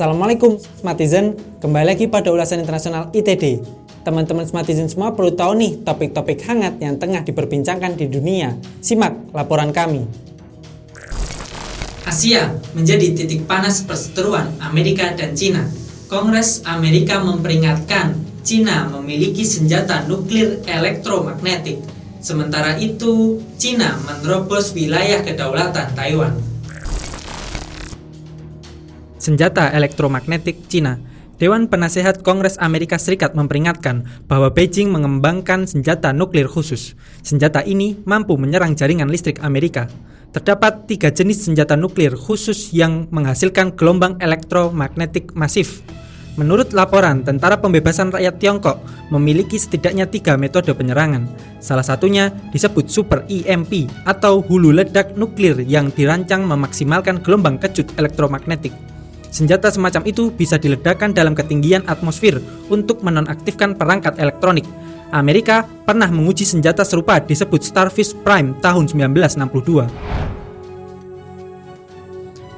Assalamualaikum Smartizen, kembali lagi pada ulasan internasional ITD. Teman-teman Smartizen semua perlu tahu nih topik-topik hangat yang tengah diperbincangkan di dunia. Simak laporan kami. Asia menjadi titik panas perseteruan Amerika dan Cina. Kongres Amerika memperingatkan Cina memiliki senjata nuklir elektromagnetik. Sementara itu, Cina menerobos wilayah kedaulatan Taiwan. Senjata elektromagnetik Cina. Dewan Penasehat Kongres Amerika Serikat memperingatkan bahwa Beijing mengembangkan senjata nuklir khusus. Senjata ini mampu menyerang jaringan listrik Amerika. Terdapat 3 jenis senjata nuklir khusus yang menghasilkan gelombang elektromagnetik masif. Menurut laporan, Tentara Pembebasan Rakyat Tiongkok memiliki setidaknya 3 metode penyerangan. Salah satunya disebut Super EMP atau hulu ledak nuklir yang dirancang memaksimalkan gelombang kejut elektromagnetik. Senjata semacam itu bisa diledakkan dalam ketinggian atmosfer untuk menonaktifkan perangkat elektronik. Amerika pernah menguji senjata serupa disebut Starfish Prime tahun 1962.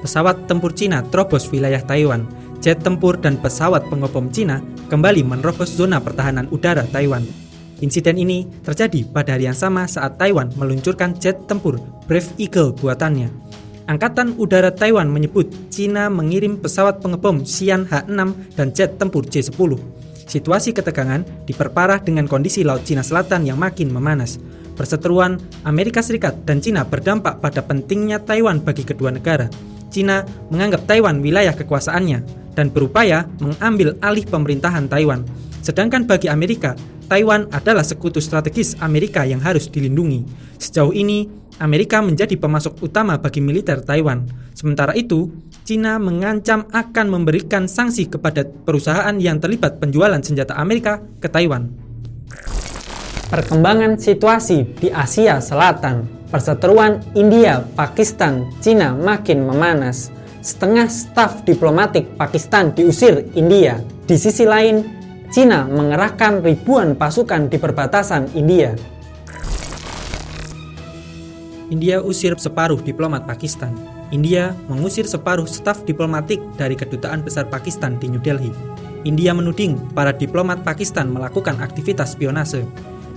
Pesawat tempur Cina terobos wilayah Taiwan. Jet tempur dan pesawat pengobom Cina kembali menerobos zona pertahanan udara Taiwan. Insiden ini terjadi pada hari yang sama saat Taiwan meluncurkan jet tempur Brave Eagle buatannya. Angkatan Udara Taiwan menyebut Cina mengirim pesawat pengebom Xi'an H-6 dan jet tempur J-10. Situasi ketegangan diperparah dengan kondisi Laut Cina Selatan yang makin memanas. Perseteruan Amerika Serikat dan Cina berdampak pada pentingnya Taiwan bagi kedua negara. Cina menganggap Taiwan wilayah kekuasaannya dan berupaya mengambil alih pemerintahan Taiwan. Sedangkan bagi Amerika, Taiwan adalah sekutu strategis Amerika yang harus dilindungi. Sejauh ini, Amerika menjadi pemasok utama bagi militer Taiwan. Sementara itu, Cina mengancam akan memberikan sanksi kepada perusahaan yang terlibat penjualan senjata Amerika ke Taiwan. Perkembangan situasi di Asia Selatan. Perseteruan India, Pakistan, Cina makin memanas. Setengah staf diplomatik Pakistan diusir India. Di sisi lain, Cina mengerahkan ribuan pasukan di perbatasan India. India usir separuh diplomat Pakistan. India mengusir separuh staf diplomatik dari Kedutaan Besar Pakistan di New Delhi. India menuding para diplomat Pakistan melakukan aktivitas spionase.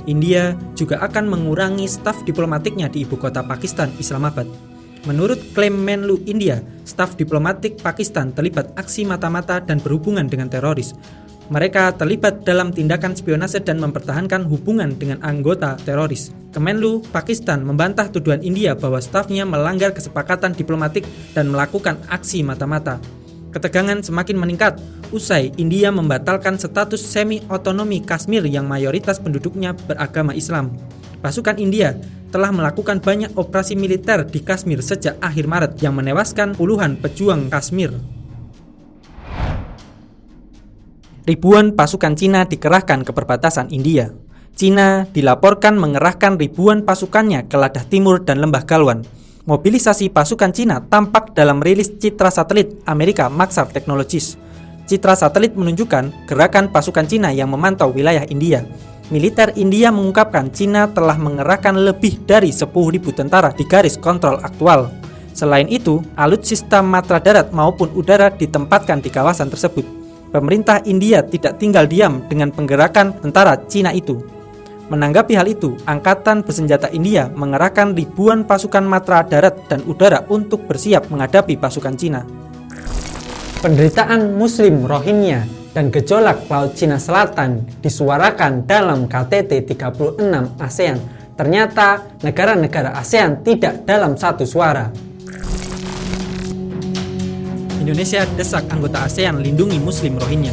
India juga akan mengurangi staf diplomatiknya di ibu kota Pakistan, Islamabad. Menurut klaim Menlu India, staf diplomatik Pakistan terlibat aksi mata-mata dan berhubungan dengan teroris. Mereka terlibat dalam tindakan spionase dan mempertahankan hubungan dengan anggota teroris. Kemenlu Pakistan membantah tuduhan India bahwa stafnya melanggar kesepakatan diplomatik dan melakukan aksi mata-mata. Ketegangan semakin meningkat usai India membatalkan status semi-otonomi Kashmir yang mayoritas penduduknya beragama Islam. Pasukan India telah melakukan banyak operasi militer di Kashmir sejak akhir Maret yang menewaskan puluhan pejuang Kashmir. Ribuan pasukan Cina dikerahkan ke perbatasan India. Cina dilaporkan mengerahkan ribuan pasukannya ke Ladakh Timur dan Lembah Galwan. Mobilisasi pasukan Cina tampak dalam rilis citra satelit Amerika Maxar Technologies. Citra satelit menunjukkan gerakan pasukan Cina yang memantau wilayah India. Militer India mengungkapkan Cina telah mengerahkan lebih dari 10.000 tentara di garis kontrol aktual. Selain itu, alutsista matra darat maupun udara ditempatkan di kawasan tersebut. Pemerintah India tidak tinggal diam dengan penggerakan tentara Cina itu. Menanggapi hal itu, Angkatan Bersenjata India mengerahkan ribuan pasukan matra darat dan udara untuk bersiap menghadapi pasukan Cina. Penderitaan Muslim Rohingya dan gejolak Laut Cina Selatan disuarakan dalam KTT 36 ASEAN. Ternyata negara-negara ASEAN tidak dalam satu suara. Indonesia desak anggota ASEAN lindungi Muslim Rohingya.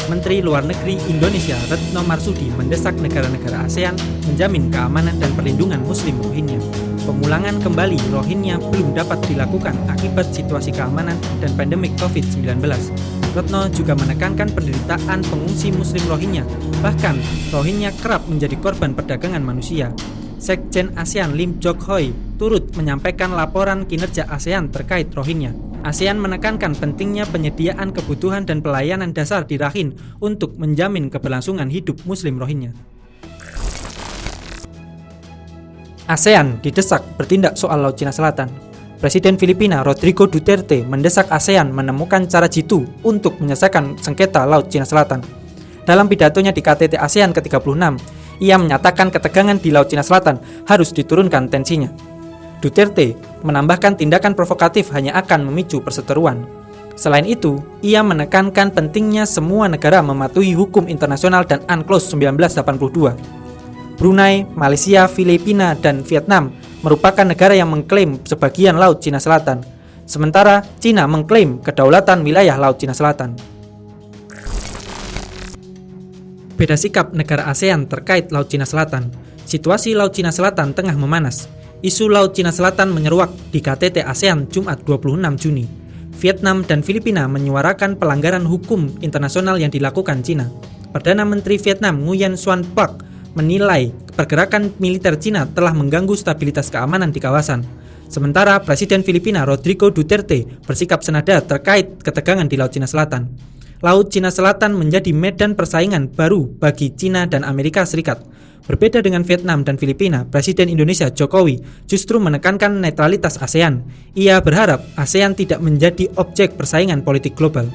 Menteri Luar Negeri Indonesia Retno Marsudi mendesak negara-negara ASEAN menjamin keamanan dan perlindungan Muslim Rohingya. Pemulangan kembali Rohingya belum dapat dilakukan akibat situasi keamanan dan pandemik COVID-19. Retno juga menekankan penderitaan pengungsi Muslim Rohingya. Bahkan, Rohingya kerap menjadi korban perdagangan manusia. Sekjen ASEAN Lim Jok Hoi turut menyampaikan laporan kinerja ASEAN terkait Rohingya. ASEAN menekankan pentingnya penyediaan kebutuhan dan pelayanan dasar di Rakhine untuk menjamin keberlangsungan hidup Muslim Rohingya. ASEAN didesak bertindak soal Laut Cina Selatan. Presiden Filipina Rodrigo Duterte mendesak ASEAN menemukan cara jitu untuk menyelesaikan sengketa Laut Cina Selatan. Dalam pidatonya di KTT ASEAN ke-36, ia menyatakan ketegangan di Laut Cina Selatan harus diturunkan tensinya. Duterte menambahkan tindakan provokatif hanya akan memicu perseteruan. Selain itu, ia menekankan pentingnya semua negara mematuhi hukum internasional dan UNCLOS 1982. Brunei, Malaysia, Filipina, dan Vietnam merupakan negara yang mengklaim sebagian Laut Cina Selatan, sementara Cina mengklaim kedaulatan wilayah Laut Cina Selatan. Beda sikap negara ASEAN terkait Laut Cina Selatan. Situasi Laut Cina Selatan tengah memanas. Isu Laut Cina Selatan menyeruak di KTT ASEAN Jumat 26 Juni. Vietnam dan Filipina menyuarakan pelanggaran hukum internasional yang dilakukan Cina. Perdana Menteri Vietnam Nguyen Xuan Phuc menilai pergerakan militer Cina telah mengganggu stabilitas keamanan di kawasan. Sementara Presiden Filipina Rodrigo Duterte bersikap senada terkait ketegangan di Laut Cina Selatan. Laut Cina Selatan menjadi medan persaingan baru bagi Cina dan Amerika Serikat. Berbeda dengan Vietnam dan Filipina, Presiden Indonesia Jokowi justru menekankan netralitas ASEAN. Ia berharap ASEAN tidak menjadi objek persaingan politik global.